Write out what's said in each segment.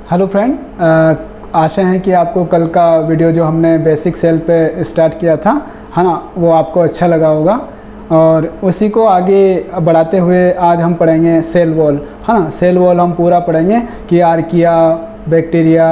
Hello friend, आशा है कि आपको कल का वीडियो जो हमने बेसिक सेल पे स्टार्ट किया था, है ना, वो आपको अच्छा लगा होगा। और उसी को आगे बढ़ाते हुए आज हम पढ़ेंगे सेल वॉल, है ना। सेल वॉल हम पूरा पढ़ेंगे कि आर्किया, बैक्टीरिया,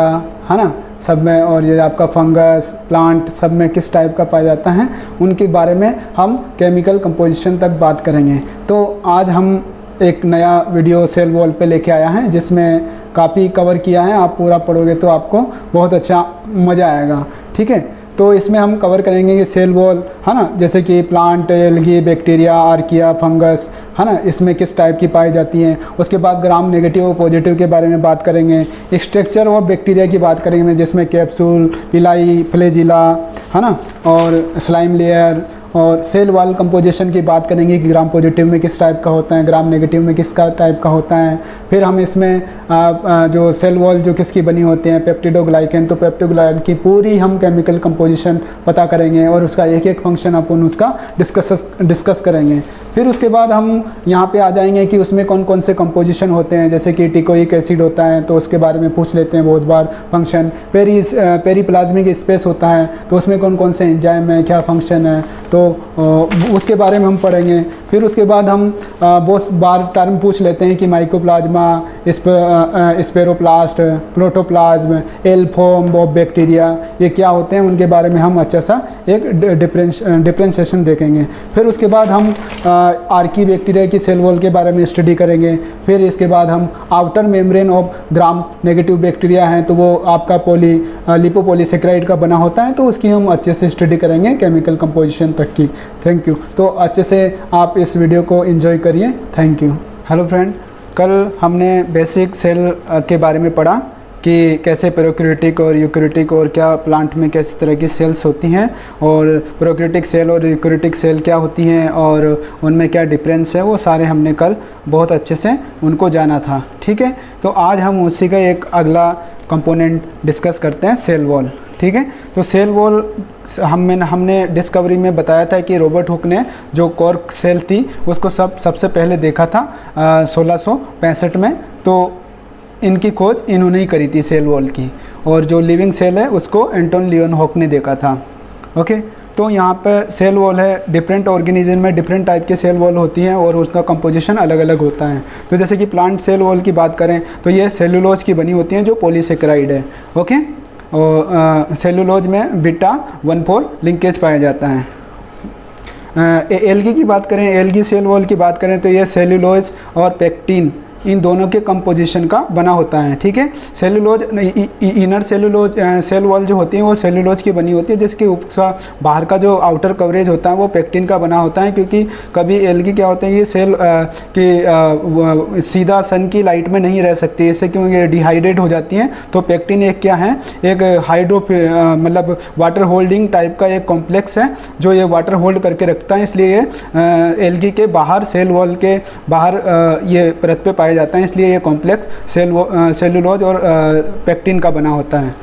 है ना, सब में, और ये आपका फंगस, प्लांट, सब में किस टाइप का पाया जाता है, उनके बारे में हम केमिकल कंपोजिशन तक बात करेंगे। तो आज हम एक नया वीडियो सेल वॉल पे लेके आया है जिसमें काफ़ी कवर किया है। आप पूरा पढ़ोगे तो आपको बहुत अच्छा मज़ा आएगा, ठीक है। तो इसमें हम कवर करेंगे कि सेल वॉल, है ना, जैसे कि plant, algae, bacteria, archaea, fungus, है ना, इसमें किस टाइप की पाई जाती हैं। उसके बाद ग्राम नेगेटिव और पॉजिटिव के बारे में बात करेंगे। स्ट्रक्चर और बैक्टीरिया की बात करेंगे जिसमें कैप्सूल, पिलाई, फ्लैजिला, है ना, और स्लाइम लेयर। और सेल वॉल कंपोजिशन की बात करेंगे कि ग्राम पॉजिटिव में किस टाइप का होता है, ग्राम नेगेटिव में किस का टाइप का होता है। फिर हम इसमें जो सेल वॉल जो किसकी बनी होती हैं, पेप्टिडोग्लाइकन, तो पेप्टिडोग्लाइकन की हम केमिकल कंपोजिशन पता करेंगे और उसका एक एक फंक्शन अपन उसका डिस्कस करेंगे। फिर उसके बाद हम यहाँ पे आ जाएंगे कि उसमें कौन कौन से कंपोजिशन होते हैं, जैसे कि टिकोइक एसिड होता है तो उसके बारे में पूछ लेते हैं बहुत बार फंक्शन। पेरीप्लाज्मिक स्पेस होता है तो उसमें कौन कौन से एंजाइम है, क्या फंक्शन है, तो उसके बारे में हम पढ़ेंगे। फिर उसके बाद हम बहुत बार टर्म पूछ लेते हैं कि mycoplasma, spheroplast, protoplasm, L form of bacteria, ये क्या होते हैं, उनके बारे में हम अच्छा सा एक डिफरेंशिएशन देखेंगे। फिर उसके बाद हम आर्की बैक्टीरिया की सेल वॉल के बारे में स्टडी करेंगे। फिर इसके बाद हम outer membrane of gram negative bacteria हैं तो वो आपका लिपोपॉलीसेकेराइड का बना होता है, तो उसकी हम अच्छे से स्टडी करेंगे केमिकल कंपोजिशन तक की। Thank you. तो अच्छे से आप इस वीडियो को एंजॉय करिए। Thank you. हेलो फ्रेंड, कल हमने बेसिक सेल के बारे में पढ़ा कि कैसे प्रोकैरियोटिक और यूकैरियोटिक और क्या प्लांट में किस तरह की सेल्स होती हैं, और प्रोकैरियोटिक सेल और यूकैरियोटिक सेल क्या होती हैं और उनमें क्या डिफरेंस है, वो सारे हमने कल बहुत अच्छे से उनको जाना था, ठीक है। तो आज हम उसी का एक अगला कंपोनेंट डिस्कस करते हैं, सेल वॉल, ठीक है। तो सेल वॉल हमने डिस्कवरी में बताया था कि रॉबर्ट हुक ने जो कॉर्क सेल थी उसको सबसे पहले देखा था 1665 में। तो इनकी खोज इन्होंने ही करी थी सेल वॉल की, और जो लिविंग सेल है उसको एंटोन लियोनहॉक ने देखा था। ओके, तो यहाँ पे सेल वॉल है, डिफरेंट ऑर्गेनिज्म में डिफरेंट टाइप के सेल वॉल होती हैं और उसका कंपोजिशन अलग अलग होता है। तो जैसे कि प्लांट सेल वॉल की बात करें तो ये सेलुलोज की बनी होती हैं जो पॉलीसेकेराइड है। ओके, और सेलुलोज में बीटा 1,4 लिंकेज पाया जाता है। एल्गी की बात करें, एल्गी सेल वॉल की बात करें तो ये सेलुलोज और पेक्टिन इन दोनों के कंपोजिशन का बना होता है, ठीक है। Cellulose inner cellulose cell wall जो होती है वो सेलुलोज की बनी होती है, जिसके उसका बाहर का जो आउटर कवरेज होता है वो पेक्टिन का बना होता है। क्योंकि कभी एल्गी क्या होता है, ये सेल कि सीधा सन की लाइट में नहीं रह सकती, इससे क्योंकि डिहाइड्रेट हो जाती हैं। तो पेक्टिन एक क्या है, एक मतलब वाटर होल्डिंग टाइप का एक कॉम्प्लेक्स है जो ये वाटर होल्ड करके रखता है, इसलिए ये एल्गी के बाहर सेल वॉल के बाहर ये परत पे पाया जाता है, इसलिए ये कॉम्प्लेक्स सेलुलोज और पेक्टिन का बना होता है।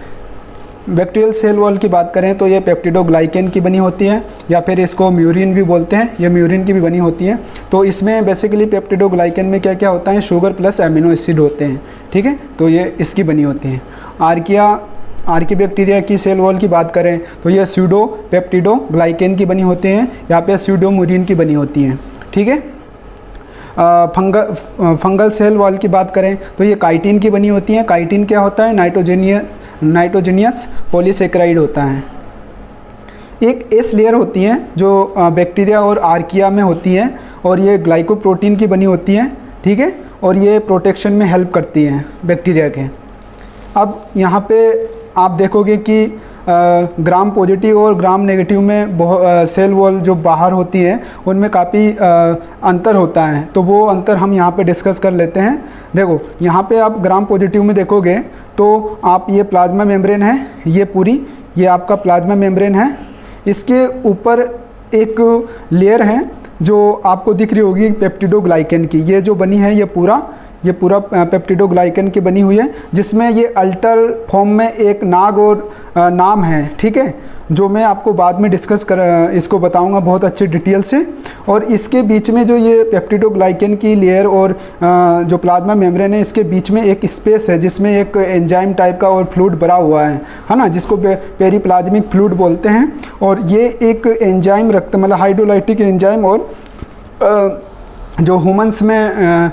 बैक्टीरियल सेल वॉल की बात करें तो ये पेप्टिडोग्लाइकन की बनी होती है, या फिर इसको म्यूरिन भी बोलते हैं, ये म्यूरिन की भी बनी होती है। तो इसमें बेसिकली पेप्टिडोग्लाइकन में क्या क्या होता है, शुगर प्लस अमीनो एसिड होते हैं, ठीक है। तो ये इसकी बनी होती हैं। आर्की बैक्टीरिया की सेल वॉल की बात करें तो ये स्यूडो पेप्टिडोग्लाइकन की बनी होती हैं, यहाँ पे स्यूडो म्यूरिन की बनी होती हैं, ठीक है। फंगल सेल वॉल की बात करें तो ये काइटिन की बनी होती हैं। काइटिन क्या होता है, नाइट्रोजेनियस पॉलीसेकेराइड होता है। एक एस लेयर होती हैं जो बैक्टीरिया और आर्किया में होती हैं, और ये ग्लाइकोप्रोटीन की बनी होती हैं, ठीक है, और ये प्रोटेक्शन में हेल्प करती हैं बैक्टीरिया के। अब यहाँ पे आप देखोगे कि ग्राम पॉजिटिव और ग्राम नेगेटिव में सेल वॉल जो बाहर होती है उनमें काफ़ी अंतर होता है, तो वो अंतर हम यहाँ पे डिस्कस कर लेते हैं। देखो यहाँ पे आप ग्राम पॉजिटिव में देखोगे तो आप ये प्लाज्मा मेम्ब्रेन है, ये पूरी ये आपका प्लाज्मा मेम्ब्रेन है, इसके ऊपर एक लेयर है जो आपको दिख रही होगी पेप्टिडोग्लाइकन की, ये जो बनी है ये पूरा ये पूरा पेप्टिडोग्लाइकन की बनी हुई है, जिसमें ये अल्टर फॉर्म में एक नाग और नाम है, ठीक है, जो मैं आपको बाद में इसको बताऊंगा बहुत अच्छे डिटेल से। और इसके बीच में जो ये पेप्टिडोग्लाइकन की लेयर और जो प्लाज्मा मेम्ब्रेन है, इसके बीच में एक स्पेस है जिसमें एक एंजाइम टाइप का और फ्लूइड भरा हुआ है ना, जिसको पेरीप्लाज्मिक फ्लूइड बोलते हैं। और ये एक एंजाइम रखता, मतलब हाइड्रोलाइटिक एंजाइम, और जो ह्यूमंस में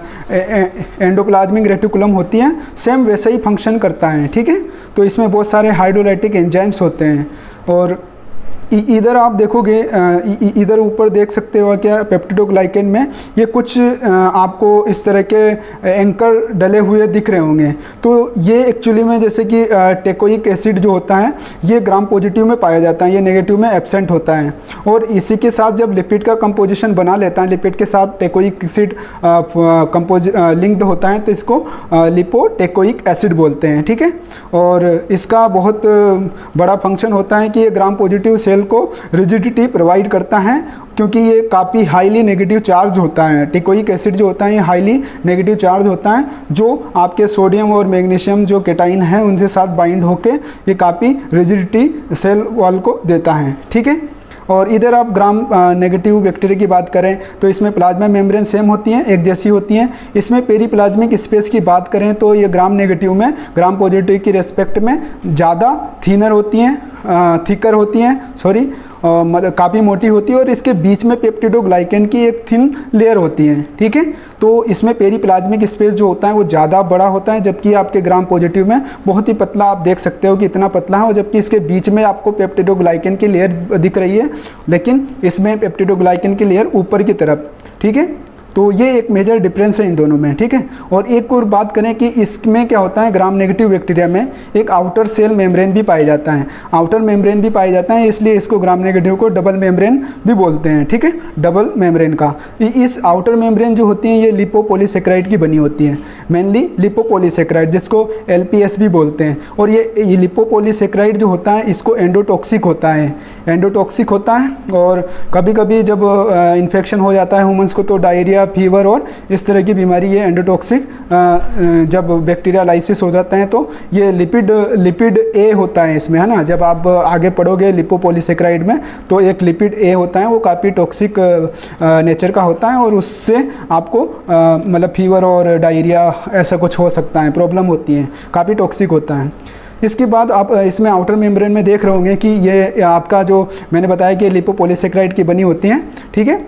एंडोप्लाज्मिक रेटिकुलम होती है, सेम वैसा ही फंक्शन करता है, ठीक है। तो इसमें बहुत सारे हाइड्रोलाइटिक एंजाइम्स होते हैं। और इधर आप देखोगे, इधर ऊपर देख सकते हो क्या, पेप्टिडोग्लाइकन में ये कुछ आपको इस तरह के एंकर डले हुए दिख रहे होंगे। तो ये एक्चुअली में जैसे कि टेकोइक एसिड जो होता है, ये ग्राम पॉजिटिव में पाया जाता है, ये नेगेटिव में एब्सेंट होता है। और इसी के साथ जब लिपिड का कंपोजिशन बना लेता है, लिपिड के साथ टेकोइक एसिड लिंक्ड होता है, तो इसको लिपोटेकोइक एसिड बोलते हैं, ठीक है। और इसका बहुत बड़ा फंक्शन होता है कि ये ग्राम पॉजिटिव सेल को रिजिडिटी प्रोवाइड करता है, क्योंकि ये काफ़ी हाईली नेगेटिव चार्ज होता है। टेकोइक एसिड जो होता है ये हाईली नेगेटिव चार्ज होता है, जो आपके सोडियम और मैग्नीशियम जो केटाइन है उनसे साथ बाइंड होके ये काफ़ी रिजिडिटी सेल वॉल को देता है, ठीक है। और इधर आप ग्राम नेगेटिव बैक्टीरिया की बात करें तो इसमें प्लाज्मा मेम्ब्रेन सेम होती हैं, एक जैसी होती हैं। इसमें पेरीप्लाज्मिक स्पेस की बात करें तो ये ग्राम नेगेटिव में ग्राम पॉजिटिव की रेस्पेक्ट में ज़्यादा थिनर होती हैं, थिकर होती हैं, सॉरी, मतलब काफ़ी मोटी होती है। और इसके बीच में पेप्टिडोग्लाइकन की एक थिन लेयर होती है, ठीक है। तो इसमें पेरीप्लाज्मिक स्पेस जो होता है वो ज़्यादा बड़ा होता है, जबकि आपके ग्राम पॉजिटिव में बहुत ही पतला, आप देख सकते हो कि इतना पतला है। और जबकि इसके बीच में आपको पेप्टिडोग्लाइकन की लेयर दिख रही है, लेकिन इसमें पेप्टिडोग्लाइकन की लेयर ऊपर की तरफ, ठीक है। तो ये एक मेजर डिफरेंस है इन दोनों में, ठीक है। और एक और बात करें कि इसमें क्या होता है, ग्राम नेगेटिव बैक्टीरिया में एक आउटर सेल मेम्ब्रेन भी पाया जाता है, आउटर मेम्ब्रेन भी पाया जाता है, इसलिए इसको ग्राम नेगेटिव को डबल मेम्ब्रेन भी बोलते हैं, ठीक है, डबल मेम्ब्रेन का। इस आउटर मेम्ब्रेन जो होती है ये लिपोपॉलीसेकेराइड की बनी होती है, मेनली लिपोपॉलीसेकेराइड, जिसको LPS भी बोलते हैं। और ये लिपोपॉलीसेकेराइड जो होता है इसको एंडोटॉक्सिक होता है, एंडोटॉक्सिक होता है। और कभी कभी जब इन्फेक्शन हो जाता है ह्यूमंस को, तो डायरिया, फीवर और इस तरह की बीमारी, ये एंडोटॉक्सिक जब बैक्टीरिया लाइसिस हो जाते हैं तो ये लिपिड ए होता है इसमें, है ना। जब आप आगे पढ़ोगे लिपोपॉलीसेकेराइड में तो एक लिपिड ए होता है, वो काफ़ी टॉक्सिक नेचर का होता है और उससे आपको मतलब फीवर और डायरिया ऐसा कुछ हो सकता है, प्रॉब्लम होती है, काफ़ी टॉक्सिक होता है। इसके बाद आप इसमें आउटर मेम्ब्रेन में देख रहे होंगे कि ये आपका जो मैंने बताया कि लिपोपॉलीसेकेराइड की बनी होती हैं, ठीक है,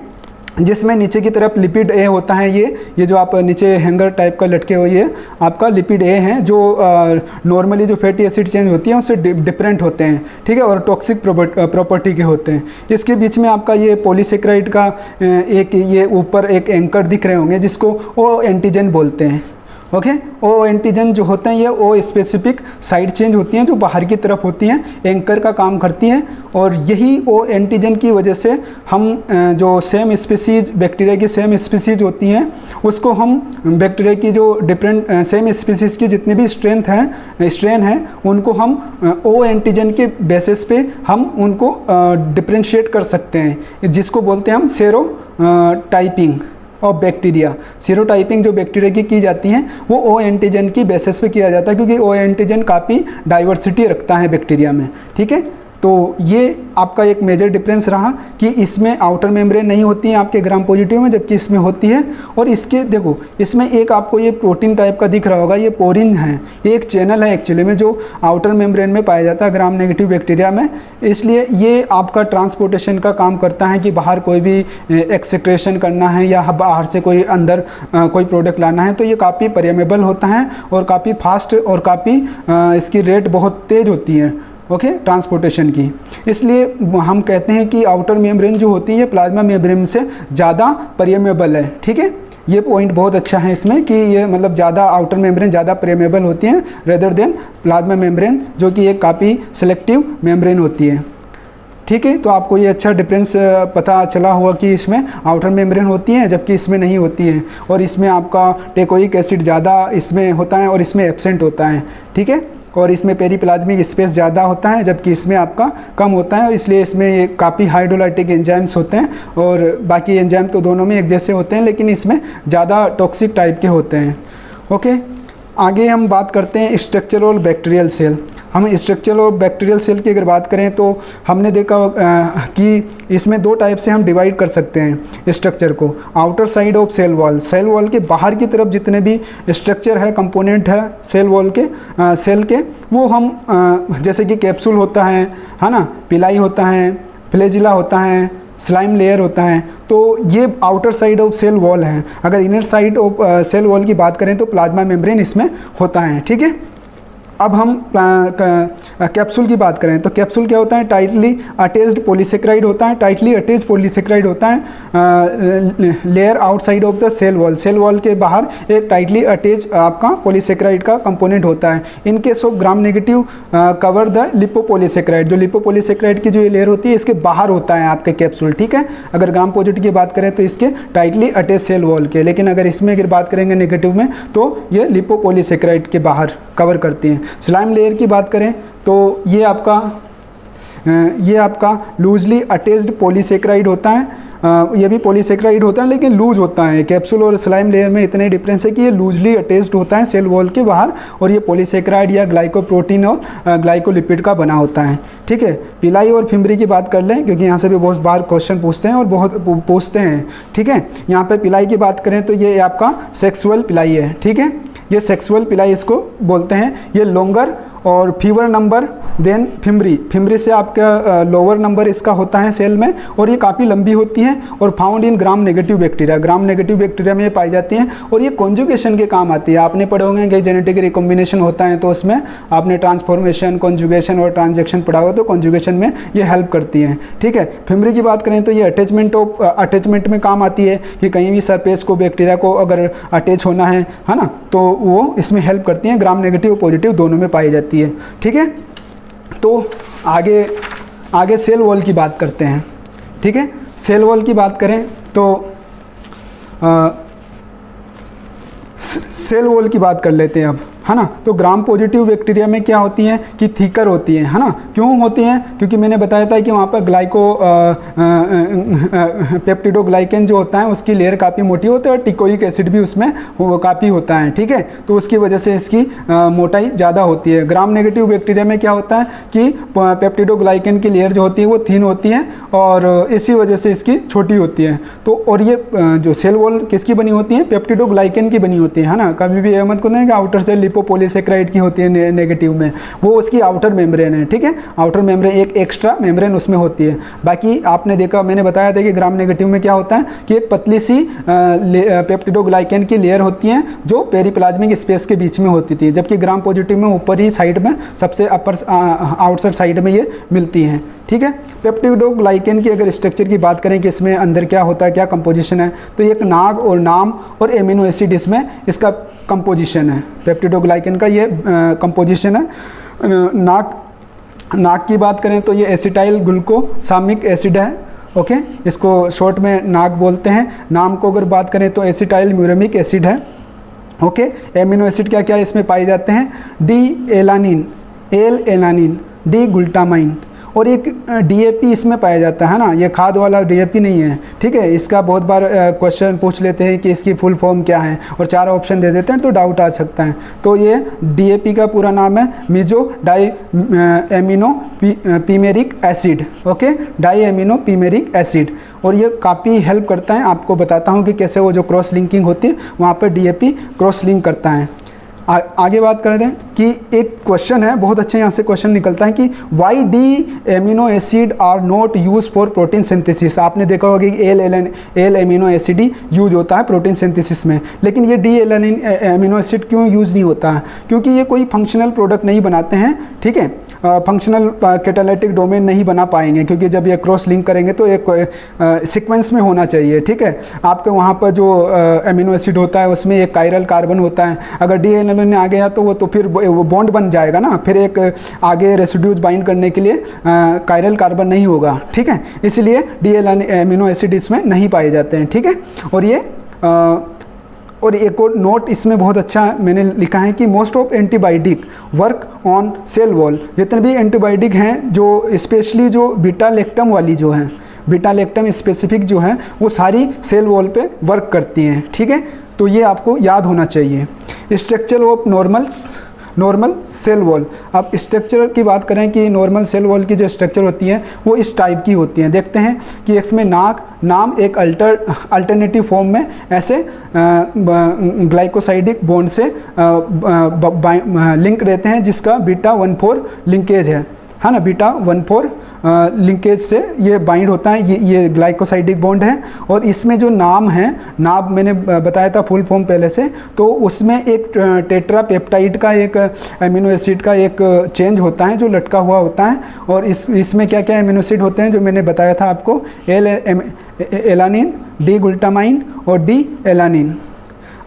जिसमें नीचे की तरफ लिपिड ए होता है। ये जो आप नीचे हैंगर टाइप का लटके हुए ये आपका लिपिड ए है, जो नॉर्मली जो फैटी एसिड चेंज होती है उससे डिफरेंट होते हैं, ठीक है, और टॉक्सिक प्रॉपर्टी के होते हैं। इसके बीच में आपका ये पॉलीसेकेराइड का एक ये ऊपर एक एंकर दिख रहे होंगे, जिसको ओ एंटीजन बोलते हैं, ओके। ओ एंटीजन जो होते हैं ये ओ स्पेसिफिक साइड चेंज होती हैं जो बाहर की तरफ होती हैं, एंकर का काम करती हैं। और यही ओ एंटीजन की वजह से हम जो सेम स्पीसीज बैक्टीरिया की सेम स्पीसीज होती हैं उसको हम बैक्टीरिया की जो डिफरेंट सेम स्पीसीज की जितनी भी स्ट्रेन है उनको हम ओ एंटीजन के बेसिस पे हम उनको डिफ्रेंशिएट कर सकते हैं, जिसको बोलते हैं हम सेरो टाइपिंग ऑफ बैक्टीरिया। सीरोटाइपिंग जो बैक्टीरिया की जाती हैं वो ओ एंटीजन की बेसिस पे किया जाता है, क्योंकि ओ एंटीजन काफ़ी डाइवर्सिटी रखता है बैक्टीरिया में, ठीक है। तो ये आपका एक मेजर डिफरेंस रहा कि इसमें आउटर मेम्ब्रेन नहीं होती है आपके ग्राम पॉजिटिव में, जबकि इसमें होती है। और इसके देखो इसमें एक आपको ये प्रोटीन टाइप का दिख रहा होगा, ये पोरिन है, ये एक चैनल है एक्चुअली में जो आउटर मेम्ब्रेन में पाया जाता है ग्राम नेगेटिव बैक्टीरिया में। इसलिए ये आपका ट्रांसपोर्टेशन का काम करता है कि बाहर कोई भी एक्सक्रेशन करना है या बाहर से कोई अंदर कोई प्रोडक्ट लाना है, तो ये काफ़ी परमेबल होता है और काफ़ी फास्ट और काफ़ी इसकी रेट बहुत तेज़ होती है, ओके, ट्रांसपोर्टेशन की। इसलिए हम कहते हैं कि आउटर मेम्ब्रेन जो होती है प्लाज्मा मेम्ब्रेन से ज़्यादा परमेबल है, ठीक है। ये पॉइंट बहुत अच्छा है इसमें कि ये मतलब ज़्यादा आउटर मेम्ब्रेन ज़्यादा परमेबल होती है रेदर देन प्लाज्मा मेम्ब्रेन, जो कि एक काफ़ी सेलेक्टिव मेम्ब्रेन होती है, ठीक है। तो आपको ये अच्छा डिफरेंस पता चला होगा कि इसमें आउटर मेम्ब्रेन होती है जबकि इसमें नहीं होती है। और इसमें आपका टेकोइक एसिड ज़्यादा इसमें होता है और इसमें एब्सेंट होता है, ठीक है। और इसमें पेरीप्लाज्मिक स्पेस ज़्यादा होता है जबकि इसमें आपका कम होता है, और इसलिए इसमें ये काफ़ी हाइड्रोलाइटिक एंजाइम्स होते हैं। और बाकी एंजाइम तो दोनों में एक जैसे होते हैं, लेकिन इसमें ज़्यादा टॉक्सिक टाइप के होते हैं। ओके, आगे हम बात करते हैं स्ट्रक्चरल और बैक्टीरियल सेल। हम स्ट्रक्चरल और बैक्टीरियल सेल की अगर बात करें तो हमने देखा कि इसमें दो टाइप से हम डिवाइड कर सकते हैं स्ट्रक्चर को। Outer side of cell wall, cell wall के बाहर की तरफ जितने भी स्ट्रक्चर है, कंपोनेंट है सेल वॉल के, सेल के, वो हम जैसे कि कैप्सूल होता है ना, पिलाई होता है, फ्लैजिला होता है, स्लाइम लेयर होता है, तो ये outer side of cell wall है। अगर inner side of cell wall की बात करें तो प्लाज्मा मेम्ब्रेन इसमें होता है, ठीक है। अब हम कैप्सूल की बात करें तो कैप्सूल क्या होता है, टाइटली अटैच्ड पॉलीसेक्राइड होता है, टाइटली अटैच्ड पॉलीसेक्राइड होता है layer outside of the cell wall, cell wall के बाहर एक टाइटली अटैच आपका पॉलीसेक्राइड का कंपोनेंट होता है। In case of gram negative cover the lipopolysaccharide, जो लिपोपॉलीसेक्राइड की जो ये लेयर होती है इसके बाहर होता है आपके कैप्सूल, ठीक है। अगर ग्राम पॉजिटिव की बात करें तो इसके टाइटली अटैच सेल वॉल के, लेकिन अगर इसमें अगर बात करेंगे नेगेटिव में तो ये लिपोपॉलीसेक्राइड के बाहर कवर करती हैं। स्लाइम लेयर की बात करें तो ये आपका लूजली अटैच्ड पॉलीसेक्राइड होता है, ये भी पॉलीसेक्राइड होता है लेकिन लूज होता है। कैप्सूल और स्लाइम लेयर में इतने डिफरेंस है कि ये लूजली अटैच्ड होता है सेल वॉल के बाहर, और ये पॉलीसेक्राइड या ग्लाइकोप्रोटीन और ग्लाइकोलिपिड का बना होता है, ठीक है। पिलाई और फिम्बरी की बात कर लें क्योंकि यहाँ से भी बहुत बार क्वेश्चन पूछते हैं और बहुत पूछते हैं, ठीक है। यहाँ पे पिलाई की बात करें तो ये आपका सेक्सुअल पिलाई है, ठीक है। ये सेक्सुअल पिलाई इसको बोलते हैं। ये लॉन्गर और फीवर नंबर देन फिम्बरी से आपका लोअर नंबर इसका होता है सेल में, और ये काफ़ी लंबी होती है और found in gram negative bacteria, gram negative bacteria में ये पाई जाती हैं और ये कॉन्जुगेशन के काम आती है। आपने पढ़े होंगे कि जेनेटिक रिकॉम्बिनेशन होता है तो उसमें आपने ट्रांसफॉर्मेशन, कॉन्जुगेशन और ट्रांजेक्शन पढ़ा हुआ, तो कॉन्जुगेशन में ये हेल्प करती हैं, ठीक है। फिम्बरी की बात करें तो ये अटैचमेंट में काम आती है कि कहीं भी सरफेस को बैक्टीरिया को अगर अटैच होना है ना, तो वो इसमें हेल्प करती हैं। ग्राम नेगेटिव पॉजिटिव दोनों में पाई जाती है, ठीक है। तो आगे सेल वॉल की बात करते हैं, ठीक है। सेल वॉल की बात करें तो सेल वॉल की बात कर लेते हैं अब, है ना। तो ग्राम पॉजिटिव बैक्टीरिया में क्या होती हैं कि थिकर होती हैं, है ना। क्यों होती हैं? क्योंकि मैंने बताया था कि वहाँ पर पेप्टिडोग्लाइकन जो होता है उसकी लेयर काफ़ी मोटी होती है और टिकोइक एसिड भी उसमें वो काफ़ी होता है, ठीक है। तो उसकी वजह से इसकी मोटाई ज़्यादा होती है। ग्राम नेगेटिव बैक्टीरिया में क्या होता है कि पेप्टिडोग्लाइकन की लेयर जो होती है वो थिन होती है और इसी वजह से इसकी छोटी होती है। तो और ये जो सेल वॉल किसकी बनी होती है? पेप्टिडोग्लाइकन की बनी होती है ना। कभी भी अहमद को नहीं कि आउटर सेल लिपोपॉलीसेक्राइड की होती है नेगेटिव में, वो उसकी आउटर मेम्ब्रेन है, ठीक है। आउटर मेम्ब्रेन एक एक्स्ट्रा मेम्ब्रेन उसमें होती है। बाकी आपने देखा, मैंने बताया था कि ग्राम नेगेटिव में क्या होता है कि एक पतली सी पेप्टिडोग्लाइकन की लेयर होती है जो पेरिप्लाज्मिक स्पेस के बीच में होती थी, जबकि ग्राम पॉजिटिव में ऊपर ही साइड में सबसे अपर आउटसाइड साइड में ये मिलती हैं, ठीक है। पेप्टिडोग्लाइकन की अगर स्ट्रक्चर की बात करें कि इसमें अंदर क्या होता है, क्या कंपोजिशन है, तो एक नाग और नाम और एमिनो एसिड इसमें इसका कंपोजिशन है। पेप्टिडोग्लाइकन का ये कंपोजिशन है। नाग की बात करें तो ये एसिटाइल ग्लूकोसामिक एसिड है, ओके। इसको शॉर्ट में नाग बोलते हैं। नाम को अगर बात करें तो एसिटाइल म्यूरेमिक एसिड है, ओके। एमिनो एसिड क्या क्या इसमें पाए जाते हैं? D alanine, L alanine, D glutamine और एक डीएपी इसमें पाया जाता है ना। ये खाद वाला डीएपी नहीं है, ठीक है। इसका बहुत बार क्वेश्चन पूछ लेते हैं कि इसकी फुल फॉर्म क्या है और 4 ऑप्शन दे देते हैं तो डाउट आ सकता है। तो ये डीएपी का पूरा नाम है meso diaminopimelic acid, okay. Diaminopimelic acid, और ये काफ़ी हेल्प करता है। आपको बताता हूँ कि कैसे वो जो क्रॉस लिंकिंग होती है वहाँ पर डीएपी क्रॉस लिंक करता है। आगे बात कर दें कि एक क्वेश्चन है बहुत अच्छा, यहाँ से क्वेश्चन निकलता है कि why D amino acid are not use for protein synthesis. आपने देखा होगा कि एल एमिनो एसिड ही यूज होता है प्रोटीन सिंथेसिस में, लेकिन ये डी एमिनो एसिड क्यों यूज़ नहीं होता है? क्योंकि ये कोई फंक्शनल प्रोडक्ट नहीं बनाते हैं, ठीक है। फंक्शनल कैटालिटिक डोमेन नहीं बना पाएंगे क्योंकि जब ये क्रॉस लिंक करेंगे तो एक सीक्वेंस में होना चाहिए, ठीक है। आपके वहाँ पर जो एमिनो एसिड होता है उसमें एक कायरल कार्बन होता है। अगर डी एन आ गया तो वो तो फिर वो बॉन्ड बन जाएगा ना, फिर एक आगे रेसिड्यूज बाइंड करने के लिए कायरल कार्बन नहीं होगा, ठीक है। इसलिए डी एमिनो एसिड इसमें नहीं पाए जाते हैं, ठीक है। और एक और नोट इसमें बहुत अच्छा मैंने लिखा है कि most of antibiotic work on sale wall. जितने भी एंटीबायोटिक हैं जो स्पेशली जो बीटा लैक्टम वाली जो हैं, बीटा लैक्टम स्पेसिफिक जो हैं वो सारी सेल वॉल पे वर्क करती हैं, ठीक है। तो ये आपको याद होना चाहिए। Structure of normal cell wall. अब स्ट्रक्चर की बात करें कि नॉर्मल सेल वॉल की जो स्ट्रक्चर होती है वो इस टाइप की होती हैं। देखते हैं कि इसमें नाम एक अल्टरनेटिव फॉर्म में ऐसे ग्लाइकोसाइडिक बॉन्ड से लिंक रहते हैं, जिसका β14 लिंकेज है ना, β14 लिंकेज से ये बाइंड होता है। ये ग्लाइकोसाइडिक बॉन्ड है। और इसमें जो नाम मैंने बताया था फुल फॉर्म पहले से, तो उसमें एक टेट्रापेप्टाइड का एक एमिनो एसिड का एक चेंज होता है जो लटका हुआ होता है। और इसमें क्या क्या एमिनो एसिड होते हैं जो मैंने बताया था आपको, एलानिन, डी ग्लूटामाइन और डी एलानिन।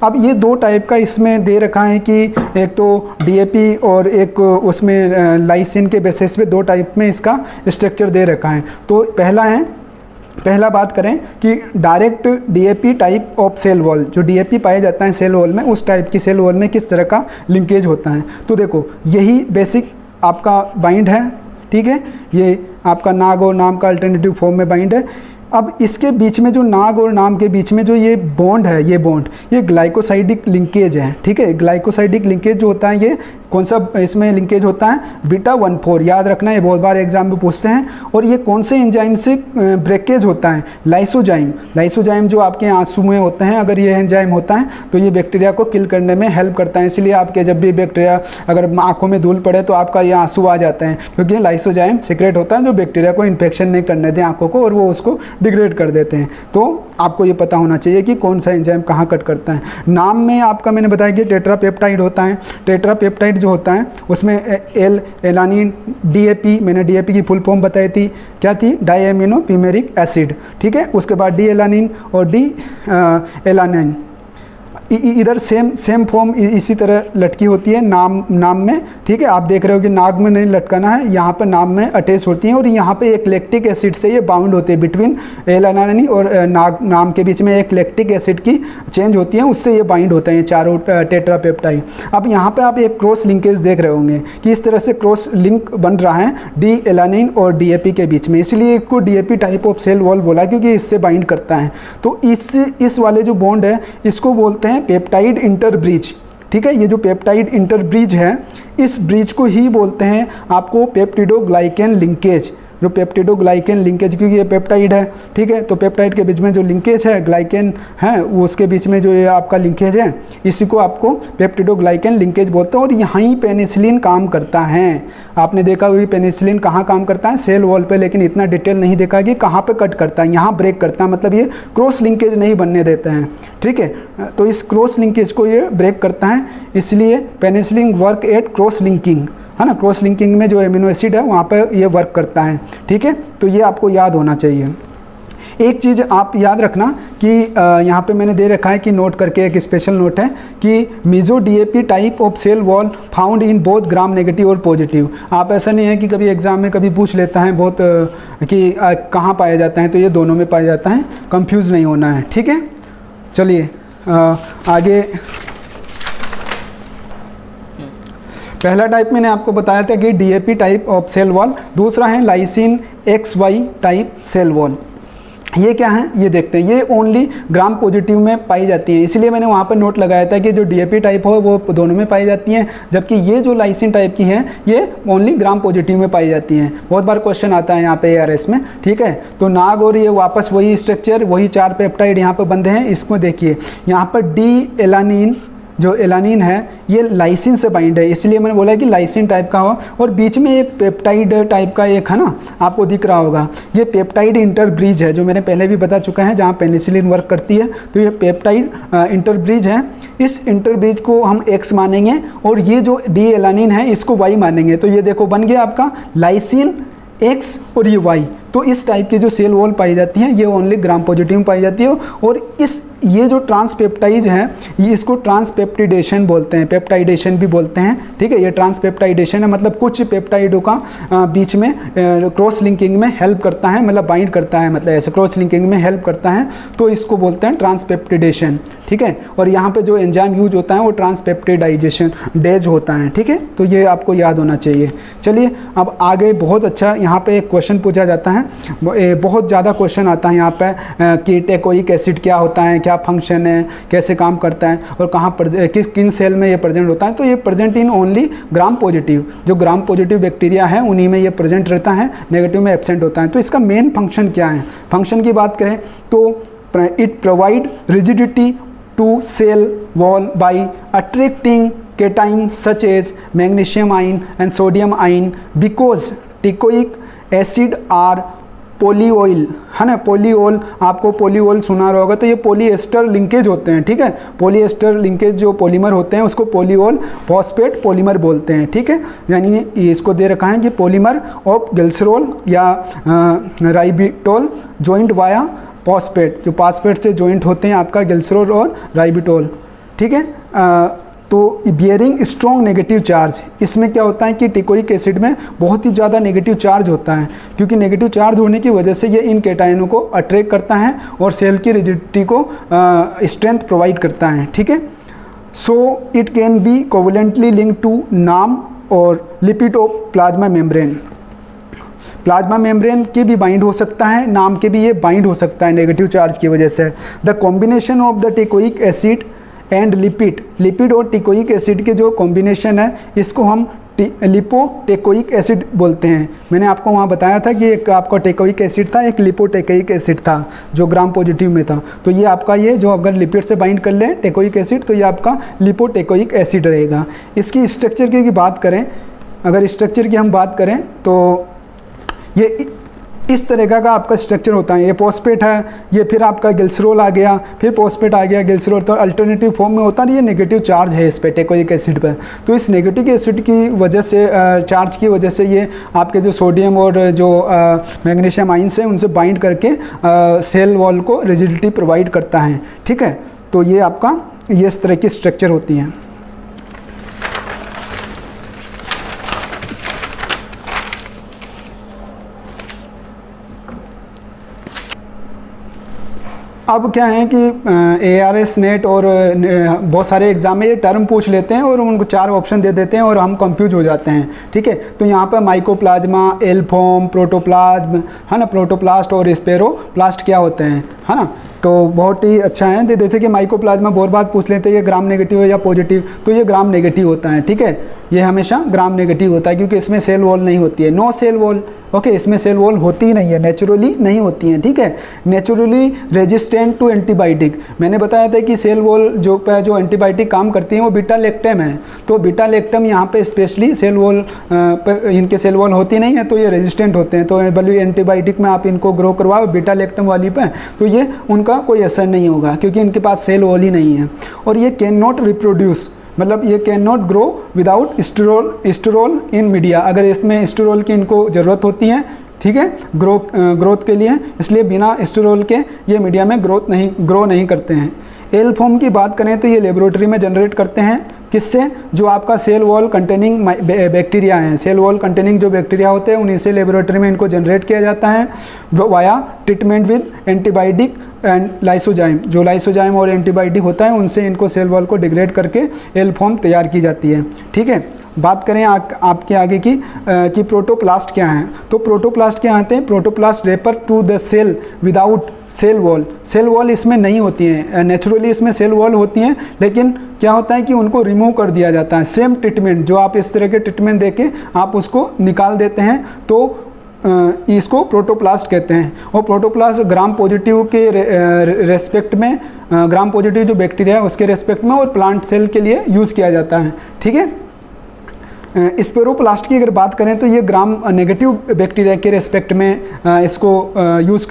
अब ये दो टाइप का इसमें दे रखा है कि एक तो डीएपी और एक उसमें लाइसिन के बेसिस पे दो टाइप में इसका स्ट्रक्चर दे रखा है। तो पहला बात करें कि direct DAP type of cell wall, जो डीएपी पाया जाता है सेल वॉल में, उस टाइप की सेल वॉल में किस तरह का लिंकेज होता है। तो देखो यही बेसिक आपका बाइंड है, ठीक है, ये आपका नाग और नाम का अल्टरनेटिव फॉर्म में बाइंड है। अब इसके बीच में जो नाग और नाम के बीच में जो ये बॉन्ड है, ये ग्लाइकोसाइडिक लिंकेज है, ठीक है। ग्लाइकोसाइडिक लिंकेज जो होता है ये कौन सा इसमें लिंकेज होता है, β14, याद रखना, ये बहुत बार एग्जाम में पूछते हैं। और ये कौन से एंजाइम से ब्रेकेज होता है, लाइसोजाइम जो आपके आंसू में होते हैं, अगर ये एंजाइम होता है तो ये बैक्टीरिया को किल करने में हेल्प करता है। इसलिए आपके जब भी बैक्टीरिया अगर आंखों में धूल पड़े तो आपका ये आंसू आ जाते हैं, क्योंकि लाइसोजाइम सीक्रेट होता है जो बैक्टीरिया को इन्फेक्शन नहीं करने दें आंखों को, और वो उसको डिग्रेड कर देते हैं। तो आपको ये पता होना चाहिए कि कौन सा एंजाइम कहाँ कट करता है। नाम में आपका मैंने बताया कि टेट्रापेप्टाइड होता है। टेट्रापेप्टाइड जो होता है उसमें एलानिन, डीएपी, मैंने डीएपी की फुल फॉर्म बताई थी, क्या थी, डाईएमिनो पिमेरिक एसिड, ठीक है। उसके बाद डी एलानिन और डी एलानिन इधर सेम फॉर्म इसी तरह लटकी होती है नाम में, ठीक है। आप देख रहे हो कि नाग में नहीं लटकाना है, यहाँ पर नाम में अटैच होती हैं। और यहाँ पे एक लैक्टिक एसिड से ये बाउंड होते हैं, बिटवीन एलानिन और नाम के बीच में एक लैक्टिक एसिड की चेंज होती है, उससे ये बाइंड होते हैं चारों टेट्रापेप्टाइड। अब यहाँ पे आप एक क्रॉस लिंकेज देख रहे होंगे कि इस तरह से क्रॉस लिंक बन रहा है डी एलानिन और डीएपी के बीच में, इसलिए इसको DAP type of cell wall बोला, क्योंकि इससे बाइंड करता है। तो इस वाले जो बॉन्ड है इसको बोलते हैं पेप्टाइड इंटरब्रिज, ठीक है। ये जो पेप्टाइड इंटरब्रिज है, इस ब्रिज को ही बोलते हैं आपको पेप्टिडोग्लाइकेन लिंकेज, जो पेप्टिडोग्लाइकेन लिंकेज, क्योंकि ये पेप्टाइड है, ठीक है। तो पेप्टाइड के बीच में जो लिंकेज है, ग्लाइकेन है, वो उसके बीच में जो ये आपका लिंकेज है, इसी को आपको पेप्टिडोग्लाइकेन लिंकेज बोलते हैं। और यहीं पेनिसिलिन काम करता है। आपने देखा हुई पेनिसिलिन कहाँ काम करता है, सेल वॉल पे, लेकिन इतना डिटेल नहीं देखा कि कहाँ पे कट करता है। यहाँ ब्रेक करता है, मतलब ये क्रॉस लिंकेज नहीं बनने देते हैं, ठीक है। तो इस क्रॉस लिंकेज को ये ब्रेक करता है, इसलिए penicillin work at cross linking, है ना। क्रॉस लिंकिंग में जो एमिनो एसिड है वहाँ पर ये वर्क करता है, ठीक है। तो ये आपको याद होना चाहिए। एक चीज़ आप याद रखना कि यहाँ पे मैंने दे रखा है कि नोट करके, एक स्पेशल नोट है कि meso DAP type of cell wall found in both gram negative और पॉजिटिव। आप ऐसा नहीं है कि कभी एग्जाम में कभी पूछ लेता है बहुत कि कहाँ पाया जाता है, तो ये दोनों में पाया जाता है, कंफ्यूज नहीं होना है, ठीक है। चलिए आगे, पहला टाइप मैंने आपको बताया था कि DAP type of cell wall, दूसरा है lysine XY type cell wall. ये क्या है ये देखते हैं। ये ओनली ग्राम पॉजिटिव में पाई जाती है, इसलिए मैंने वहाँ पर नोट लगाया था कि जो डीएपी टाइप हो वो दोनों में पाई जाती हैं, जबकि ये जो लाइसिन टाइप की है ये ओनली ग्राम पॉजिटिव में पाई जाती हैं। बहुत बार क्वेश्चन आता है यहाँ पे ARS में, ठीक है। तो नाग और ये वापस वही स्ट्रक्चर, वही 4 पेप्टाइड यहाँ पर बंधे हैं। इसको देखिए, यहाँ पर डी एलानिन, जो एलानिन है ये लाइसिन से बाइंड है, इसलिए मैंने बोला कि लाइसिन टाइप का हो। और बीच में एक पेप्टाइड टाइप का एक है ना, आपको दिख रहा होगा, ये पेप्टाइड इंटरब्रिज है, जो मैंने पहले भी बता चुका है, जहाँ पेनिसिलिन वर्क करती है। तो ये पेप्टाइड इंटरब्रिज है। इस इंटरब्रिज को हम X मानेंगे और ये जो डी एलानिन है इसको Y मानेंगे। तो ये देखो बन गया आपका लाइसिन X और ये Y। तो इस टाइप की जो सेल वॉल पाई जाती है ये ओनली ग्राम पॉजिटिव में पाई जाती है। और ये जो ट्रांसपेप्टाइज है ये इसको ट्रांसपेप्टिडेशन बोलते हैं, पेप्टाइडेशन भी बोलते हैं, ठीक है। ये ट्रांसपेप्टाइडेशन है, मतलब कुछ पेप्टाइडों का बीच में क्रॉस लिंकिंग में हेल्प करता है, मतलब बाइंड करता है, मतलब ऐसे क्रॉस लिंकिंग में हेल्प करता है, तो इसको बोलते हैं ट्रांसपेप्टिडेशन, ठीक है। और यहाँ पे जो एंजाइम यूज होता है वो ट्रांसपेप्टिडाइजेशन डेज होता है, ठीक है। तो ये आपको याद होना चाहिए। चलिए अब आगे, बहुत अच्छा यहाँ पे एक क्वेश्चन पूछा जाता है बहुत ज़्यादा क्वेश्चन आता है यहाँ पे कि टेकोइक एसिड क्या होता है, क्या फंक्शन है, कैसे काम करता है और कहाँ किन सेल में ये प्रेजेंट होता है। तो ये present in only gram positive, जो ग्राम पॉजिटिव बैक्टीरिया है उन्हीं में ये प्रेजेंट रहता है, नेगेटिव में एब्सेंट होता है। तो इसका मेन फंक्शन क्या है? फंक्शन की बात करें तो it provide rigidity to cell wall by attracting cations such as magnesium ion and sodium ion because teichoic acid are polyol, है ना। पोलीओल, आपको पोलीओल सुना रहा होगा, तो ये पॉलीएस्टर लिंकेज होते हैं, ठीक है। पॉलीएस्टर लिंकेज जो पॉलीमर होते हैं उसको पोलीओल फॉस्फेट पॉलीमर बोलते हैं, ठीक है। यानी इसको दे रखा है कि पॉलीमर ऑफ ग्लिसरॉल या राइबिटोल जॉइंट वाया फॉस्फेट, जो फॉस्फेट से जॉइंट होते हैं आपका ग्लिसरॉल और राइबिटोल, ठीक है। तो बियरिंग स्ट्रॉन्ग नेगेटिव चार्ज, इसमें क्या होता है कि टेकोइक एसिड में बहुत ही ज़्यादा नेगेटिव चार्ज होता है, क्योंकि नेगेटिव चार्ज होने की वजह से ये इन केटायनों को अट्रैक्ट करता है और सेल की रिजिडिटी को स्ट्रेंथ प्रोवाइड करता है, ठीक है। So it can be covalently link to नाम और lipid of plasma membrane. Plasma membrane के भी बाइंड हो सकता है, नाम के भी ये बाइंड हो सकता है नेगेटिव चार्ज की वजह से। The combination of the teichoic acid and lipid और टेकोइक एसिड के जो कॉम्बिनेशन है इसको हम लिपोटेकोइक एसिड बोलते हैं। मैंने आपको वहाँ बताया था कि एक आपका टेकोइक एसिड था, एक लिपोटेकोइक एसिड था जो ग्राम पॉजिटिव में था। तो ये आपका ये जो अगर लिपिड से बाइंड कर लें टेकोइक एसिड तो ये आपका लिपोटेकोइक एसिड रहेगा। इसकी स्ट्रक्चर की बात करें, अगर स्ट्रक्चर की हम बात करें तो ये इस तरह का आपका स्ट्रक्चर होता है। ये फॉस्फेट है, ये फिर आपका ग्लिसरॉल आ गया, फिर फॉस्फेट आ गया, ग्लिसरॉल, तो अल्टरनेटिव फॉर्म में होता है। ये नेगेटिव चार्ज है इस पे टेकोइक एसिड पर। तो इस नेगेटिव एसिड की वजह से, चार्ज की वजह से ये आपके जो सोडियम और जो मैग्नीशियम आयंस हैं उनसे बाइंड करके सेल वॉल को रिजिडिटी प्रोवाइड करता है, ठीक है। तो ये आपका ये इस तरह की स्ट्रक्चर होती है। अब क्या है कि ARS नेट और बहुत सारे एग्जाम में ये टर्म पूछ लेते हैं और उनको 4 ऑप्शन दे देते हैं और हम कंफ्यूज हो जाते हैं, ठीक है। तो यहाँ पर माइकोप्लाज्मा, एल्फॉर्म, प्रोटोप्लाज्म, है ना, प्रोटोप्लास्ट और स्पेरोप्लास्ट क्या होते हैं, है ना। तो बहुत ही अच्छा है। जैसे कि माइकोप्लाज्मा बहुत बार पूछ लेते हैं ये ग्राम नेगेटिव है या पॉजिटिव, तो ये ग्राम नेगेटिव होता है, ठीक है। ये हमेशा ग्राम नेगेटिव होता है क्योंकि इसमें सेल वॉल नहीं होती है, नो सेल वॉल, ओके। इसमें सेल वॉल होती ही नहीं है, नेचुरली नहीं होती है, ठीक है। नेचुरली रेजिस्टेंट टू एंटीबायोटिक, मैंने बताया था कि सेल वॉल जो एंटीबायोटिक काम करती है वो बीटा लैक्टम है। तो बीटा लैक्टम यहाँ पे स्पेशली सेल वॉल पर इनके सेल वॉल होती नहीं है, तो ये रेजिस्टेंट होते हैं। तो बल्कि एंटीबायोटिक में आप इनको ग्रो करवाओ बीटा लैक्टम वाली पे, तो ये उनका कोई असर नहीं होगा क्योंकि इनके पास सेल वॉल ही नहीं है। और ये कैन नॉट रिप्रोड्यूस, मतलब ये can not grow without sterol in media. अगर इसमें स्टेरोल की इनको ज़रूरत होती है, ठीक है, ग्रोथ के लिए, इसलिए बिना स्टेरोल के ये मीडिया में ग्रो नहीं करते हैं। एल फॉर्म की बात करें तो ये लेबोरेटरी में जनरेट करते हैं, किससे? जो आपका सेल वॉल कंटेनिंग बैक्टीरिया हैं, सेल वॉल कंटेनिंग जो बैक्टीरिया होते हैं उन्हीं से लेबोरेटरी में इनको जनरेट किया जाता है via treatment with antibiotic and lysozyme. जो लाइसोजाइम और एंटीबायोटिक होता है उनसे इनको सेल वॉल को डिग्रेड करके एल फॉर्म तैयार की जाती है, ठीक है। बात करें आपके आगे की कि प्रोटोप्लास्ट क्या हैं, तो प्रोटोप्लास्ट क्या आते हैं? Protoplast refer to the cell without cell wall. Cell wall इसमें नहीं होती है, नेचुरली इसमें सेल वॉल होती हैं, लेकिन क्या होता है कि उनको रिमूव कर दिया जाता है। सेम ट्रीटमेंट जो आप इस तरह के ट्रीटमेंट देके आप उसको निकाल देते हैं, तो इसको प्रोटोप्लास्ट कहते हैं। और प्रोटोप्लास्ट ग्राम पॉजिटिव के रेस्पेक्ट में, ग्राम पॉजिटिव जो बैक्टीरिया है उसके रेस्पेक्ट में और प्लांट सेल के लिए यूज़ किया जाता है, ठीक है। स्पेरोप्लास्ट की अगर बात करें तो ये ग्राम नेगेटिव बैक्टीरिया के रेस्पेक्ट में इसको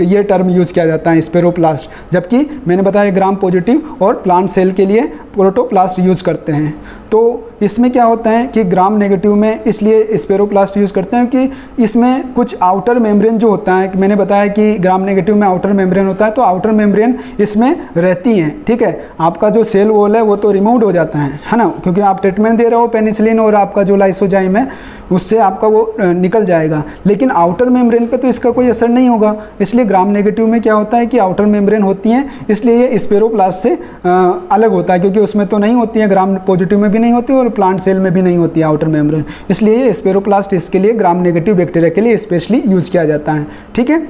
ये टर्म यूज़ किया जाता है स्पेरोप्लास्ट, जबकि मैंने बताया ग्राम पॉजिटिव और प्लांट सेल के लिए प्रोटोप्लास्ट यूज़ करते हैं। तो इसमें क्या होता है कि ग्राम नेगेटिव में इसलिए स्पेरोप्लास्ट यूज़ करते हैं कि इसमें कुछ आउटर मेम्ब्रेन जो होता है, मैंने बताया कि ग्राम नेगेटिव में आउटर मेम्ब्रेन होता है, तो आउटर मेम्ब्रेन इसमें रहती हैं, ठीक है। आपका जो सेल वॉल है वो तो रिमूव हो जाता है ना, क्योंकि आप ट्रीटमेंट दे रहे हो पेनिसिलिन और आपका जो लाइसोजाइम है उससे आपका वो निकल जाएगा, लेकिन आउटर मेम्ब्रेन पे तो इसका कोई असर नहीं होगा। इसलिए ग्राम नेगेटिव में क्या होता है कि आउटर मेम्ब्रेन होती हैं, इसलिए ये स्पेरोप्लास्ट से अलग होता है, क्योंकि उसमें तो नहीं होती है, ग्राम पॉजिटिव में भी नहीं होती और प्लांट सेल में भी नहीं होती है आउटर मेम्ब्रेन, इसलिए ये स्पेरोप्लास्ट इसके लिए ग्राम नेगेटिव बैक्टीरिया के लिए स्पेशली यूज़ किया जाता है। ठीक है,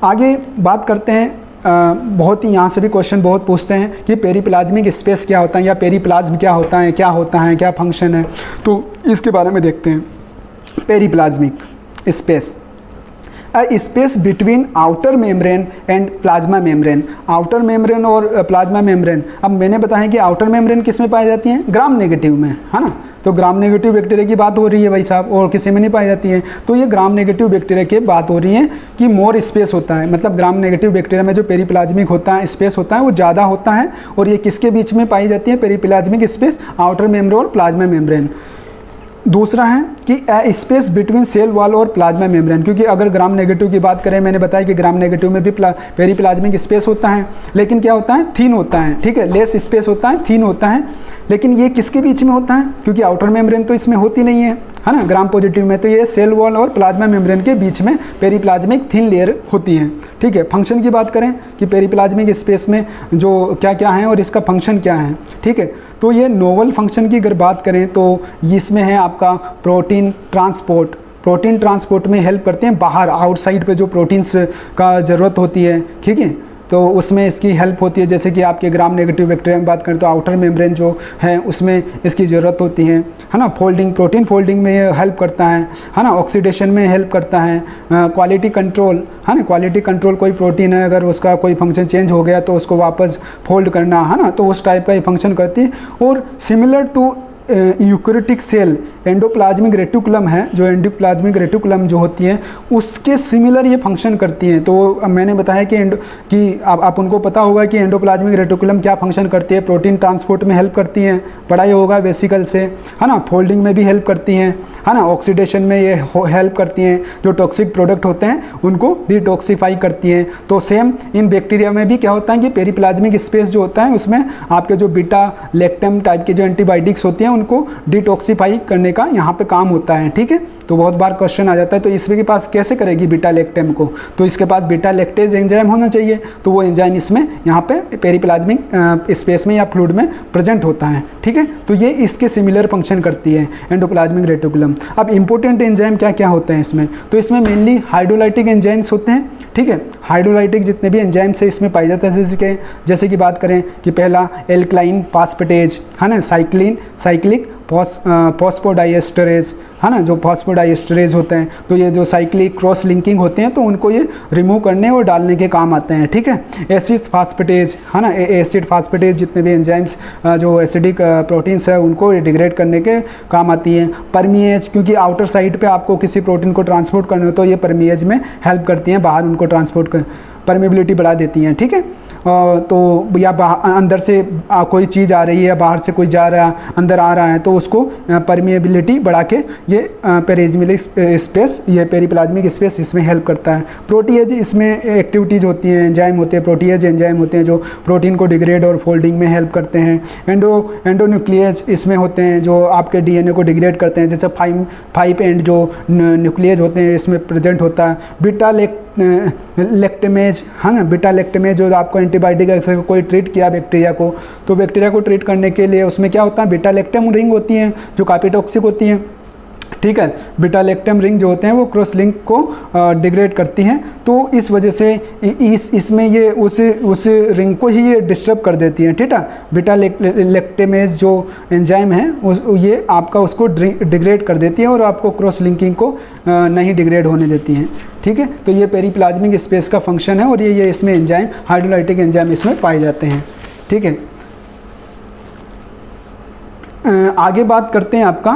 आगे बात करते हैं। बहुत ही यहाँ से भी क्वेश्चन बहुत पूछते हैं कि पेरीप्लाज्मिक स्पेस क्या होता है या पेरीप्लाज्म क्या होता है, क्या फंक्शन है, तो इसके बारे में देखते हैं। Periplasmic space, space between outer membrane and plasma membrane. Outer membrane और प्लाज्मा मेम्ब्रेन, अब मैंने बताया कि आउटर मेम्ब्रेन किस में पाई जाती है, ग्राम नेगेटिव में, है ना। तो ग्राम नेगेटिव बैक्टीरिया की बात हो रही है भाई साहब, और किसी में नहीं पाई जाती है। तो ये ग्राम नेगेटिव बैक्टीरिया की बात हो रही है कि मोर स्पेस होता है, मतलब ग्राम नेगेटिव बैक्टीरिया में जो पेरीप्लाज्मिक होता है स्पेस होता है वो ज़्यादा होता है। और ये किसके बीच में पाई जाती है पेरीप्लाज्मिक स्पेस, आउटर मेम्ब्रेन और प्लाज्मा मेम्ब्रेन। दूसरा है कि स्पेस बिटवीन सेल वॉल और प्लाज्मा मेम्ब्रेन, क्योंकि अगर ग्राम नेगेटिव की बात करें, मैंने बताया कि ग्राम नेगेटिव में भी पेरीप्लाज्मिक स्पेस होता है, लेकिन क्या होता है, थिन होता है। ठीक है, लेस स्पेस होता है, थिन होता है। लेकिन ये किसके बीच में होता है, क्योंकि आउटर मेम्ब्रेन तो इसमें होती नहीं है ना, ग्राम पॉजिटिव में। तो ये सेल वॉल और प्लाज्मा मेम्ब्रेन के बीच में पेरीप्लाज्मिक थिन लेयर होती है। ठीक है, फंक्शन की बात करें कि पेरीप्लाज्मिक स्पेस में जो क्या क्या है और इसका फंक्शन क्या है। ठीक है, तो ये नोवल फंक्शन की अगर बात करें तो इसमें है आपका प्रोटीन ट्रांसपोर्ट। प्रोटीन ट्रांसपोर्ट में हेल्प करते हैं, बाहर आउटसाइड पे जो प्रोटीन्स का ज़रूरत होती है, ठीक है, तो उसमें इसकी हेल्प होती है। जैसे कि आपके ग्राम नेगेटिव बैक्टीरिया में बात करें तो आउटर मेम्ब्रेन जो है उसमें इसकी ज़रूरत होती है ना। फोल्डिंग, प्रोटीन फोल्डिंग में ये हेल्प करता है ना। ऑक्सीडेशन में हेल्प करता है। क्वालिटी कंट्रोल, है ना, क्वालिटी कंट्रोल, कोई प्रोटीन है अगर उसका कोई फंक्शन चेंज हो गया तो उसको वापस फोल्ड करना, है ना, तो उस टाइप का ये फंक्शन करती है। और similar to eukaryotic cell endoplasmic reticulum है, जो एंडोप्लाज्मिक रेटिकुलम जो होती है उसके सिमिलर ये फंक्शन करती हैं। तो मैंने बताया कि आप उनको पता होगा कि एंडोप्लाज्मिक रेटिकुलम क्या फंक्शन करती है, प्रोटीन ट्रांसपोर्ट में हेल्प करती हैं, पढ़ाई होगा वेसिकल से, है ना, फोल्डिंग में भी हेल्प करती हैं, है ना, ऑक्सीडेशन में ये हेल्प करती हैं, जो टॉक्सिक प्रोडक्ट होते हैं उनको डिटॉक्सिफाई करती हैं। तो सेम इन बैक्टीरिया में भी क्या होता है कि पेरीप्लाज्मिक स्पेस जो होता है उसमें आपके जो बीटा लैक्टम टाइप के जो एंटीबायोटिक्स होती हैं उनको डिटॉक्सिफाई करने का यहाँ पे काम होता है। ठीक है, तो बहुत बार क्वेश्चन आ जाता है तो इसके पास कैसे करेगी बीटा लैक्टम को, तो इसके पास बीटा लैक्टेज एंजाइम होना चाहिए। तो वो एंजाइम इसमें यहाँ पे पेरीप्लाज्मिक स्पेस में या फ्लूइड में प्रेजेंट होता है। ठीक है, तो ये इसके सिमिलर फंक्शन करती है एंडोप्लाज्मिक रेटिकुलम। अब इंपॉर्टेंट एंजाइम क्या क्या होते हैं इसमें, तो इसमें मेनली हाइड्रोलाइटिक एंजाइम्स होते हैं। ठीक है, हाइड्रोलाइटिक जितने भी एंजाइम्स है इसमें पाए जाते हैं। जैसे कि बात करें कि पहला एल्कलाइन फास्फेटेज, है ना, साइक्लिक फॉस्फोडाइएस्टरेज, है ना, जो फॉस्फोडाइएस्टरेज होते हैं तो ये जो साइक्लिक क्रॉस लिंकिंग होते हैं तो उनको ये रिमूव करने और डालने के काम आते हैं। ठीक है, एसिड फास्फेटेज, है ना, एसिड फास्फेटेज जितने भी एंजाइम्स जो एसिडिक प्रोटीन्स है उनको डिग्रेड करने के काम आती हैं। परमिएज, क्योंकि आउटर साइड पे आपको किसी प्रोटीन को ट्रांसपोर्ट करना हो तो ये परमिएज में हेल्प करती हैं, बाहर उनको ट्रांसपोर्ट कर परमिबिलिटी बढ़ा देती हैं। ठीक है, तो या अंदर से कोई चीज़ आ रही है, बाहर से कोई जा रहा है, अंदर आ रहा है तो उसको परमिएबिलिटी बढ़ा के ये पेरीप्लाज्मिक स्पेस, ये पेरीप्लाज्मिक स्पेस इसमें हेल्प करता है। प्रोटीएज, इसमें एक्टिविटीज़ होती हैं, एंजाइम होते हैं, प्रोटीएज एंजाइम होते हैं जो प्रोटीन को डिग्रेड और फोल्डिंग में हेल्प करते हैं। एंडोन्यूक्लियस इसमें होते हैं जो आपके डीएनए को डिग्रेड करते हैं, जैसे 5 एंड जो न्यूक्लियस होते हैं इसमें प्रेजेंट होता है। बीटा लैक्टेमेज, है ना, बीटा लैक्टेमेज जो आपको एंटीबायोटिक ऐसे कोई ट्रीट किया बैक्टीरिया को, तो बैक्टीरिया को ट्रीट करने के लिए उसमें क्या होता है, बीटा लैक्टम रिंग होती हैं जो काफ़ी टॉक्सिक होती हैं। ठीक है, बीटा लैक्टम रिंग जो होते हैं वो क्रॉस लिंक को डिग्रेड करती हैं, तो इस वजह से इसमें ये उस रिंग को ही ये डिस्टर्ब कर देती हैं। ठीक है, बीटा लैक्टेमेज जो एंजाइम है ये आपका उसको डिग्रेड कर देती है और आपको क्रॉस लिंकिंग को नहीं डिग्रेड होने देती हैं। ठीक है, तो ये पेरीप्लाज्मिक स्पेस का फंक्शन है और ये इसमें एंजाइम, हाइड्रोलाइटिक एंजाइम इसमें पाए जाते हैं। ठीक है, आगे बात करते हैं आपका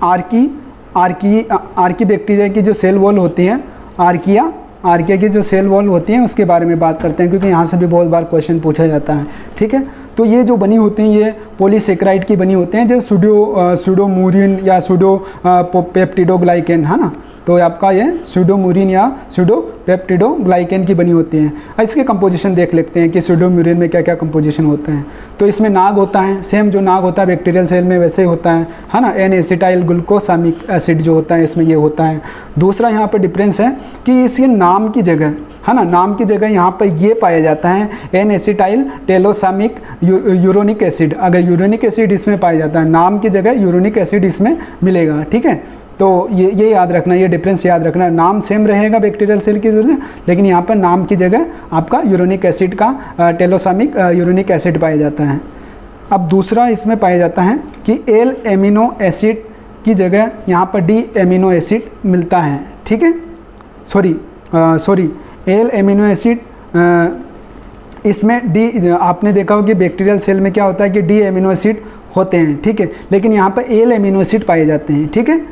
आर्की बैक्टीरिया की जो सेल वॉल होती हैं, आर्किया की जो सेल वॉल होती हैं उसके बारे में बात करते हैं, क्योंकि यहाँ से भी बहुत बार क्वेश्चन पूछा जाता है। ठीक है, तो ये जो बनी होती हैं ये पॉलीसेकेराइड की बनी होती हैं, जैसे सूडोमूरिन या सूडो पेप्टिडोग्लाइकेन, है ना, तो आपका ये स्यूडोम्यूरिन या स्यूडोपेप्टिडोग्लाइकेन की बनी होती हैं। इसके कंपोजिशन देख लेते हैं कि स्यूडोम्यूरिन में क्या क्या कंपोजिशन होते हैं। तो इसमें नाग होता है, सेम जो नाग होता है बैक्टीरियल सेल में वैसे ही होता है ना। एन एसिटाइल ग्लूकोसामिक एसिड जो होता है इसमें ये होता है। दूसरा यहाँ पर डिफरेंस है कि इसके नाम की जगह, है ना, नाम की जगह यहाँ पर ये पाया जाता है एन एसिटाइल टेलोसामिक यूरोनिक एसिड। अगर यूरोनिक एसिड इसमें पाया जाता है, नाम की जगह यूरोनिक एसिड इसमें मिलेगा, ठीक है। तो ये याद रखना, ये डिफरेंस याद रखना। नाम सेम रहेगा बैक्टीरियल सेल की जगह, लेकिन यहाँ पर नाम की जगह आपका यूरोनिक एसिड का टेलोसामिक यूरोनिक एसिड पाया जाता है। अब दूसरा इसमें पाया जाता है कि एल एमिनो एसिड की जगह यहाँ पर डी एमिनो एसिड मिलता है, ठीक है। सॉरी एल एमिनो एसिड, इसमें डी, आपने देखा हो कि बैक्टीरियल सेल में क्या होता है कि डी एमिनो एसिड होते हैं, ठीक है, लेकिन यहाँ पर एल एमिनो एसिड पाए जाते हैं, ठीक है।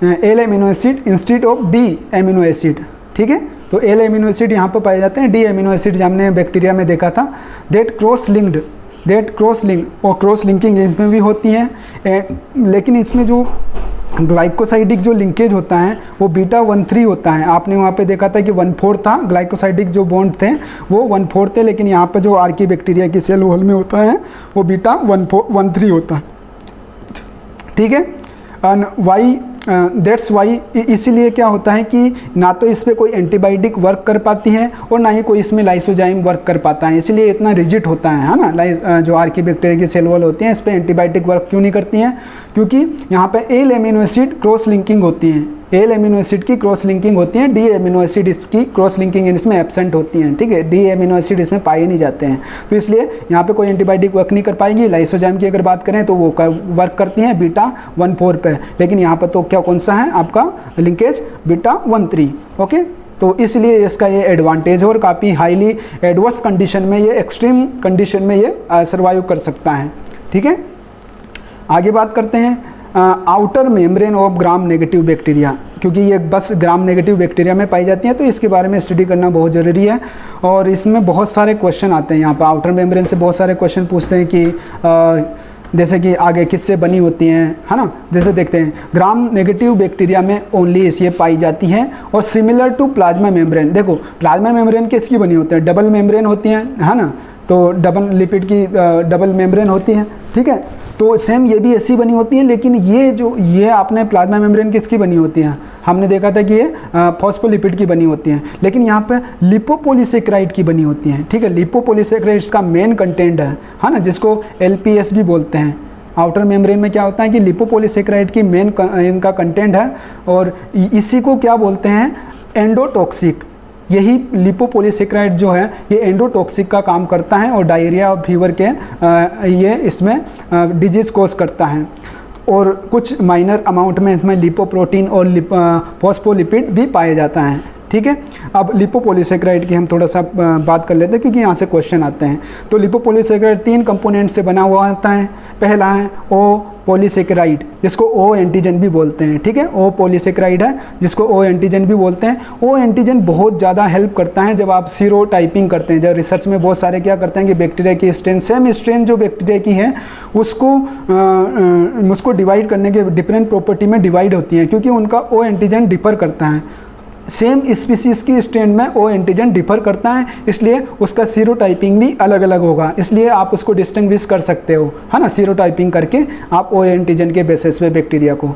L amino acid instead of D amino acid, ठीक है। तो एल एमिनो एसिड यहाँ पर पाए जाते हैं, डी एमिनो एसिड जो हमने बैक्टीरिया में देखा था। दैट क्रॉस लिंक्ड और क्रॉस लिंकिंग इसमें भी होती है, लेकिन इसमें जो ग्लाइकोसाइडिक जो लिंकेज होता है वो बीटा 1,3 होता है। आपने वहाँ पे देखा था कि 1,4 था, ग्लाइकोसाइडिक जो बॉन्ड थे वो 1,4 थे, लेकिन यहाँ पे जो आर्की बैक्टीरिया की सेल वॉल में होता है वो बीटा 1,3 होता है, ठीक है। वाई दैट्स वाई, इसीलिए क्या होता है कि ना तो इस पर कोई एंटीबायोटिक वर्क कर पाती है और ना ही कोई इसमें लाइसोजाइम वर्क कर पाता है, इसलिए इतना रिजिड होता है ना। जो आर्की बैक्टीरिया की सेल वॉल होती हैं इस पर एंटीबायोटिक वर्क क्यों नहीं करती हैं? क्योंकि यहाँ पे L amino acid cross linking होती हैं, एल एमिनो एसिड की क्रॉस लिंकिंग होती है, डी एमिनो एसिड इसकी क्रॉस लिंकिंग इसमें एब्सेंट होती हैं, ठीक है। डी एमिनो एसिड इसमें पाए नहीं जाते हैं, तो इसलिए यहाँ पे कोई एंटीबायोटिक वर्क नहीं कर पाएगी। लाइसोजाइम की अगर बात करें तो वो वर्क करती हैं बीटा 1,4 पे, लेकिन यहाँ पर तो क्या कौन सा है आपका लिंकेज बीटा 1,3, ओके। तो इसलिए इसका ये एडवांटेज है और काफ़ी हाईली एडवर्स कंडीशन में, ये एक्सट्रीम कंडीशन में ये सर्वाइव कर सकता है, ठीक है। आगे बात करते हैं outer membrane of gram negative bacteria, क्योंकि ये बस ग्राम नेगेटिव बैक्टीरिया में पाई जाती हैं, तो इसके बारे में स्टडी करना बहुत ज़रूरी है। और इसमें बहुत सारे क्वेश्चन आते हैं, यहाँ पर आउटर मेम्ब्रेन से बहुत सारे क्वेश्चन पूछते हैं कि जैसे कि आगे किससे बनी होती हैं, है ना। जैसे देखते हैं ग्राम नेगेटिव बैक्टीरिया में ओनली ये पाई जाती हैं और सिमिलर टू प्लाज्मा मेम्ब्रेन। देखो प्लाज्मा मेम्ब्रेन किसकी बनी होती है? डबल मेम्ब्रेन होती हैं, है ना। तो डबल लिपिड की डबल मेम्ब्रेन होती है, ठीक है। तो सेम ये भी ऐसी बनी होती है, लेकिन ये आपने प्लाज्मा मेम्ब्रेन किसकी बनी होती है? हमने देखा था कि ये फॉस्फोलिपिड की बनी होती हैं, लेकिन यहाँ पे लिपोपोलीसेक्राइड की बनी होती हैं, ठीक है। लिपोपोलीसेक्राइड्स का मेन कंटेंट है ना, जिसको LPS भी बोलते हैं। आउटर मेम्ब्रेन में क्या होता है कि लिपोपोलीसेक्राइड की मेन इनका कंटेंट है, और इसी को क्या बोलते हैं? एंडोटॉक्सिक। यही लिपोपोलीसेक्राइड जो है ये एंडोटॉक्सिक का काम करता है और डायरिया और फीवर के ये इसमें डिजीज़ कॉज करता है। और कुछ माइनर अमाउंट में इसमें लिपोप्रोटीन और फॉस्फोलिपिड भी पाया जाता है, ठीक है। अब लिपोपोलीसेक्राइड की हम थोड़ा सा बात कर लेते हैं, क्योंकि यहाँ से क्वेश्चन आते हैं। तो लिपोपोलीसेक्राइड 3 कंपोनेंट से बना हुआ आता है। पहला है ओ पॉलीसेक्राइड, जिसको ओ एंटीजन भी बोलते हैं, ठीक है। ओ पॉलीसेक्राइड है जिसको ओ एंटीजन भी बोलते हैं। ओ एंटीजन बहुत ज़्यादा हेल्प करता है जब आप सीरो टाइपिंग करते हैं। जब रिसर्च में बहुत सारे क्या करते हैं कि बैक्टीरिया की स्ट्रेन, सेम स्ट्रेन जो बैक्टीरिया की है उसको डिवाइड करने के डिफरेंट प्रॉपर्टी में डिवाइड होती हैं, क्योंकि उनका ओ एंटीजन डिफर करता है। सेम स्पीसीज़ की स्ट्रेन में ओ एंटीजन डिफर करता है, इसलिए उसका सीरोटाइपिंग भी अलग अलग होगा। इसलिए आप उसको डिस्टिंग्विश कर सकते हो, है ना, सीरोटाइपिंग करके आप ओ एंटीजन के बेसिस पे बैक्टीरिया को।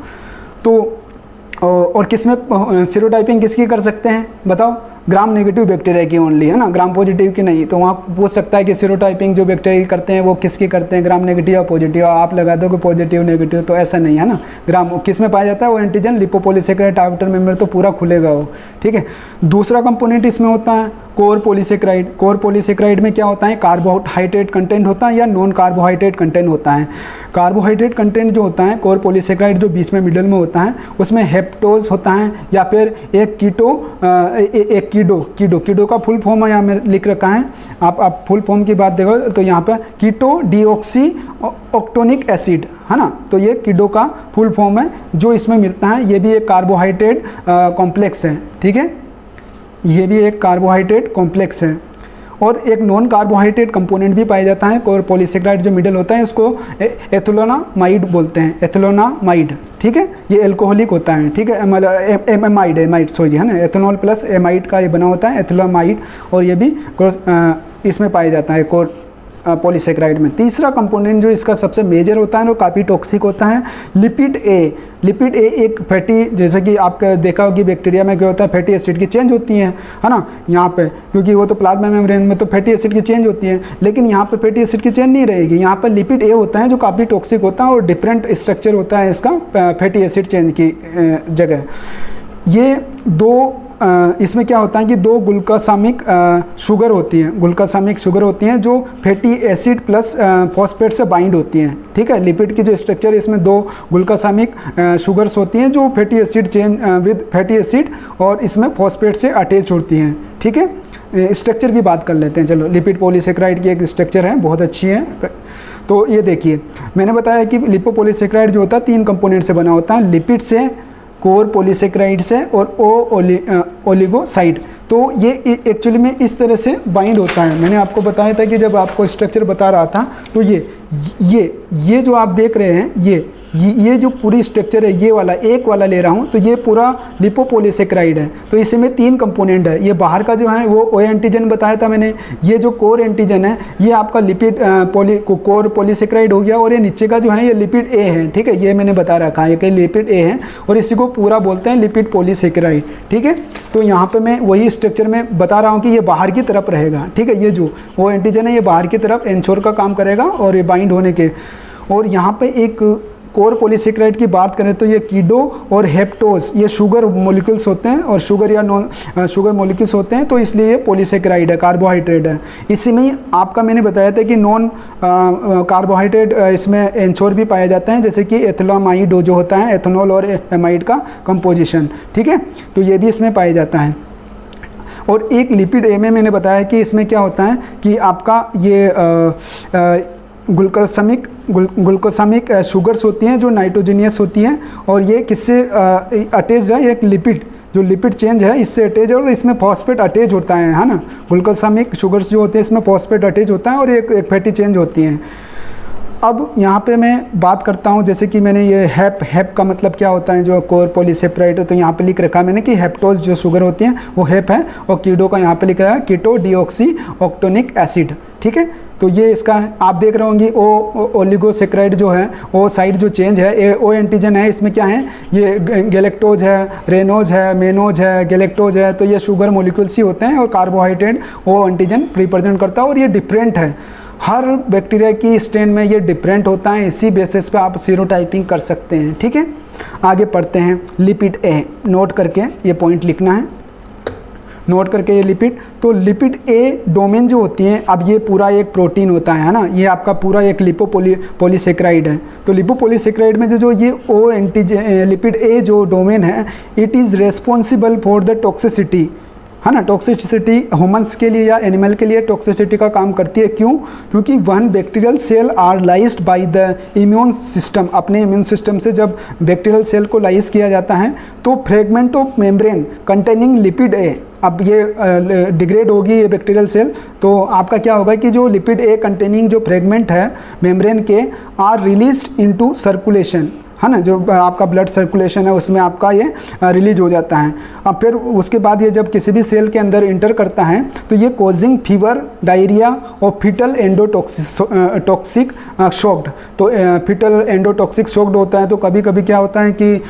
तो और किसमें सीरोटाइपिंग किसकी कर सकते हैं बताओ? ग्राम नेगेटिव बैक्टीरिया की ओनली, है ना, ग्राम पॉजिटिव की नहीं। तो वहाँ पूछ सकता है कि सीरोटाइपिंग जो बैक्टीरिया करते हैं वो किसकी करते हैं, ग्राम नेगेटिव या पॉजिटिव। आप लगा दो कि पॉजिटिव नेगेटिव, तो ऐसा नहीं है ना। ग्राम किस में पाया जाता है? वो एंटीजन लिपोपोलीसेक्राइड आउटर मेम्ब्रेन, तो पूरा खुलेगा वो, ठीक है। दूसरा कंपोनेंट इसमें होता है कोर पॉलीसेक्राइड। कोर पॉलीसेक्राइड में क्या होता है? कार्बोहाइड्रेट कंटेंट होता है या नॉन कार्बोहाइड्रेट कंटेंट होता है। कार्बोहाइड्रेट कंटेंट जो होता है कोर पॉलीसेक्राइड जो बीच में मिडल में होता है उसमें हेप्टोज होता है या फिर एक कीटो का फुल फॉर्म है यहाँ में लिख रखा है। आप फुल फॉर्म की बात देखो तो यहाँ पर कीटो डीऑक्सी ऑक्टोनिक एसिड, है ना। तो ये कीटो का फुल फॉर्म है जो इसमें मिलता है। ये भी एक कार्बोहाइड्रेट कॉम्प्लेक्स है, ठीक है। ये भी एक कार्बोहाइड्रेट कॉम्प्लेक्स है। और एक नॉन कार्बोहाइड्रेट कंपोनेंट भी पाया जाता है कोर पॉलीसेकेराइड जो मिडल होता है उसको एथिलोनामाइड बोलते हैं, एथिलोनामाइड, ठीक है। ये एल्कोहलिक होता है, ठीक है, मतलब एमाइड सॉरी है ना, एथेनॉल प्लस एमाइड का ये बना होता है एथिलोनामाइड, और ये भी इसमें पाया जाता है कोर पॉलीसेकेराइड में। तीसरा कंपोनेंट जो इसका सबसे मेजर होता है वो काफ़ी टॉक्सिक होता है, लिपिड ए। लिपिड ए एक फैटी, जैसे कि आपका देखा होगी बैक्टीरिया में क्या होता है, फैटी एसिड की चेंज होती है ना यहाँ पे, क्योंकि वो तो प्लाज्मा मेम्ब्रेन में तो फैटी एसिड की चेंज होती है, लेकिन यहाँ पे फैटी एसिड की चेंज नहीं रहेगी। यहाँ पर लिपिड ए होता है जो काफ़ी टॉक्सिक होता है और डिफरेंट स्ट्रक्चर होता है इसका फैटी एसिड चेंज की जगह। ये दो इसमें क्या होता है कि दो ग्लूकोसामिक शुगर होती हैं, ग्लूकोसामिक शुगर होती हैं जो फैटी एसिड प्लस फॉस्फेट से बाइंड होती हैं, ठीक है। लिपिड की जो स्ट्रक्चर है इसमें दो ग्लूकोसामिक शुगर्स होती हैं जो fatty acid change with fatty acid और इसमें फॉस्फेट से अटैच होती हैं, ठीक है। स्ट्रक्चर की बात कर लेते हैं, चलो। लिपिड पॉलीसेकेराइड की एक स्ट्रक्चर है, बहुत अच्छी है। तो ये देखिए, मैंने बताया कि लिपोपॉलीसेकेराइड जो होता है 3 कंपोनेंट से बना होता है, लिपिड से, कोर पॉलीसेकेराइड से और ओलिगोसाइड। तो ये एक्चुअली में इस तरह से बाइंड होता है। मैंने आपको बताया था कि जब आपको स्ट्रक्चर बता रहा था तो ये जो आप देख रहे हैं ये जो पूरी स्ट्रक्चर है, ये वाला एक वाला ले रहा हूँ, तो ये पूरा लिपोपॉलीसेकेराइड है। तो इसमें 3 कंपोनेंट है। ये बाहर का जो है वो ओ एंटीजन बताया था मैंने, ये जो कोर एंटीजन है ये आपका लिपिड कोर पॉलीसेकेराइड हो गया, और ये नीचे का जो है ये लिपिड ए है, ठीक है। ये मैंने बता रखा है कि लिपिड ए है और इसी को पूरा बोलते हैं लिपिड पॉलीसेकेराइड, ठीक है। तो यहाँ पर मैं वही स्ट्रक्चर में बता रहा हूँ कि ये बाहर की तरफ रहेगा, ठीक है। ये जो ओ एंटीजन है ये बाहर की तरफ एंश्योर का काम करेगा और ये बाइंड होने के। और यहाँ पे एक कोर पॉलीसेकेराइड की बात करें तो ये कीडो और हेप्टोज ये शुगर मॉलिक्यूल्स होते हैं, और शुगर या नॉन शुगर मॉलिक्यूल्स होते हैं, तो इसलिए ये पॉलीसेकेराइड है, कार्बोहाइड्रेट है। इसी में ही आपका मैंने बताया था कि नॉन कार्बोहाइड्रेट इसमें एंश्योर भी पाए जाते हैं, जैसे कि एथिलोनामाइड जो होता है, एथेनॉल और एमाइड का कंपोजिशन, ठीक है। तो ये भी इसमें पाया जाता है। और एक लिपिड ए में मैंने बताया कि इसमें क्या होता है कि आपका ये ग्लूकोसामिक शुगर्स होती हैं जो नाइट्रोजीनियस होती हैं, और ये किससे अटैच है, एक लिपिड जो लिपिड चेंज है इससे अटैच है, और इसमें फॉस्फेट अटैच होता है ना। ग्लूकोसामिक शुगर्स जो होते हैं इसमें फॉस्फेट अटैच होता है और एक फैटी चेंज होती हैं। अब यहाँ पे मैं बात करता हूँ, जैसे कि मैंने ये हैप का मतलब क्या होता है जो कोर पॉलीसेकेराइड है, तो यहाँ पे लिख रखा है मैंने कि हेप्टोज जो शुगर होती हैं वो हैप है, और कीडो का यहाँ पे लिख रहा है कीटो डीऑक्सी ऑक्टोनिक एसिड, ठीक है। तो ये इसका है, आप देख रहे होंगे ओलिगोसेकेराइड जो है ओ साइड जो चेंज है, ओ एंटीजन है, इसमें क्या है, ये गैलेक्टोज है, रेनोज है, मेनोज है, गैलेक्टोज है, तो ये शुगर मॉलिक्यूल्स ही होते हैं, और कार्बोहाइड्रेट ओ एंटीजन रिप्रेजेंट करता है, और ये डिफरेंट है। हर बैक्टीरिया की स्ट्रेन में ये डिफरेंट होता है, इसी बेसिस पे आप सीरोटाइपिंग कर सकते हैं, ठीक है। आगे पढ़ते हैं, लिपिड ए, नोट करके ये पॉइंट लिखना है, नोट करके ये लिपिड। तो लिपिड ए डोमेन जो होती है, अब ये पूरा एक प्रोटीन होता है ना, ये आपका पूरा एक लिपोपॉलीसेकेराइड है। तो लिपोपॉलीसेकेराइड में जो ये ओ एंटीजन लिपिड ए जो डोमेन है, it is responsible for the toxicity, है ना। टॉक्सिसिटी ह्यूमंस के लिए या एनिमल के लिए टॉक्सिसिटी का काम करती है, क्यों? क्योंकि one bacterial cell are lysed by the immune system. अपने इम्यून सिस्टम से जब बैक्टीरियल सेल को लाइज किया जाता है तो fragment of membrane containing lipid A, अब ये डिग्रेड होगी ये बैक्टीरियल सेल, तो आपका क्या होगा कि जो लिपिड ए कंटेनिंग जो फ्रेगमेंट है मेम्ब्रेन के आर रिलीज्ड इनटू सर्कुलेशन, है ना। जो आपका ब्लड सर्कुलेशन है उसमें आपका ये रिलीज हो जाता है। अब फिर उसके बाद ये जब किसी भी सेल के अंदर इंटर करता है तो ये कॉजिंग फीवर, डायरिया और फीटल एंडोटॉक्सिक शॉक्ड। तो फीटल एंडोटॉक्सिक शॉक्ड होता है, तो कभी कभी क्या होता है कि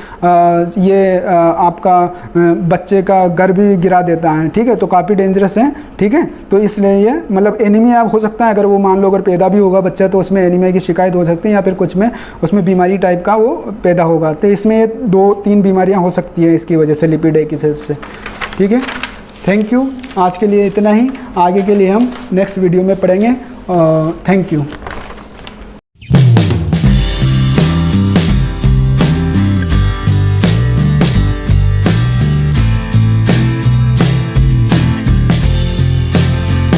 ये आपका बच्चे का गर्भ भी गिरा देता है, ठीक है। तो काफ़ी डेंजरस है, ठीक है। तो इसलिए ये मतलब एनीमिया हो सकता है, अगर वो मान लो अगर पैदा भी होगा बच्चा तो उसमें एनीमिया की शिकायत हो सकती है, या फिर कुछ में उसमें बीमारी टाइप का वो पैदा होगा। तो इसमें 2-3 बीमारियां हो सकती हैं इसकी वजह से, लिपिड ए की वजह से, ठीक है। थैंक यू, आज के लिए इतना ही, आगे के लिए हम नेक्स्ट वीडियो में पढ़ेंगे। Thank you.